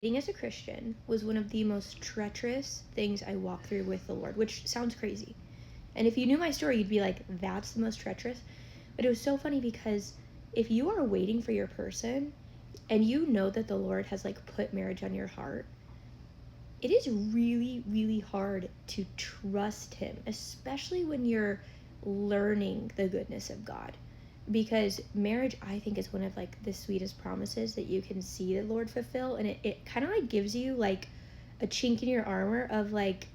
Dating as a Christian was one of the most treacherous things I walked through with the Lord, which sounds crazy. And if you knew my story, you'd be like, that's the most treacherous. But it was so funny because if you are waiting for your person and you know that the Lord has like put marriage on your heart, it is really, really hard to trust him, especially when you're learning the goodness of God. Because marriage, I think, is one of like the sweetest promises that you can see the Lord fulfill. And it kind of like gives you like a chink in your armor of like,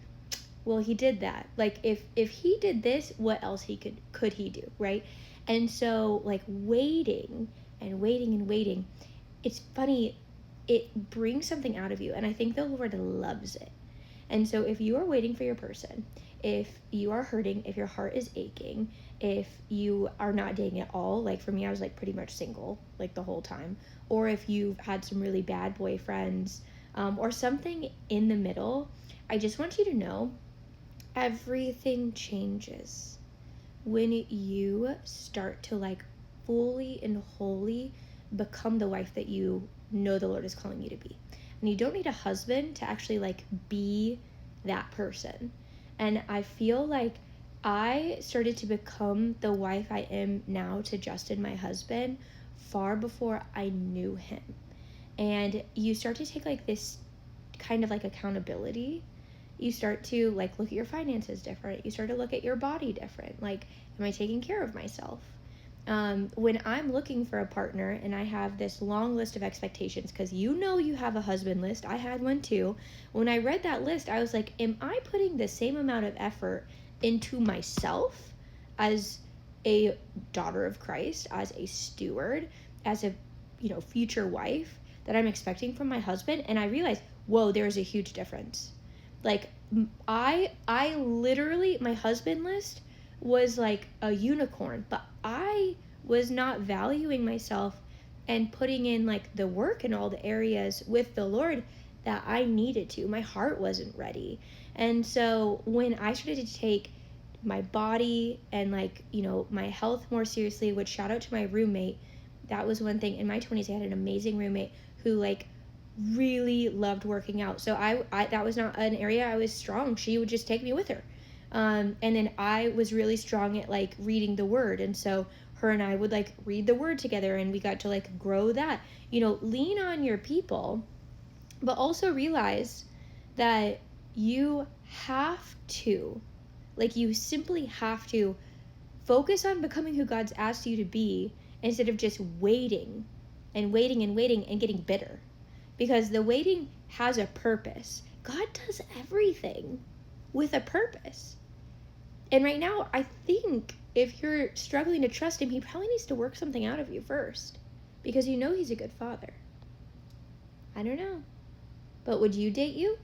well, he did that. Like if he did this, what else could he do, right? And so like waiting and waiting and waiting, it's funny, it brings something out of you, and I think the Lord loves it. And so if you are waiting for your person, if you are hurting, if your heart is aching, if you are not dating at all, like for me, I was like pretty much single like the whole time, or if you've had some really bad boyfriends, or something in the middle, I just want you to know everything changes when you start to like fully and wholly become the wife that you know the Lord is calling you to be. And you don't need a husband to actually like be that person. And I feel like I started to become the wife I am now to Justin, my husband, far before I knew him. And you start to take like this kind of like accountability. You start to like look at your finances different. You start to look at your body different. Like, am I taking care of myself? When I'm looking for a partner and I have this long list of expectations, because you know you have a husband list, I had one too. When I read that list, I was like, am I putting the same amount of effort into myself as a daughter of Christ, as a steward, as a future wife that I'm expecting from my husband? And I realized, whoa, there's a huge difference. Like I literally, my husband list was like a unicorn, but I was not valuing myself and putting in like the work in all the areas with the Lord that I needed to. My heart wasn't ready. And so when I started to take my body and like, my health more seriously, which shout out to my roommate, that was one thing. In my 20s, I had an amazing roommate who like really loved working out. So I that was not an area I was strong. She would just take me with her. And then I was really strong at like reading the word. And so her and I would like read the word together, and we got to like grow that. Lean on your people, but also realize that you have to, like, you simply have to focus on becoming who God's asked you to be instead of just waiting and waiting and waiting and getting bitter. Because the waiting has a purpose. God does everything with a purpose. And right now, I think if you're struggling to trust him, he probably needs to work something out of you first. Because he's a good father. I don't know. But would you date you?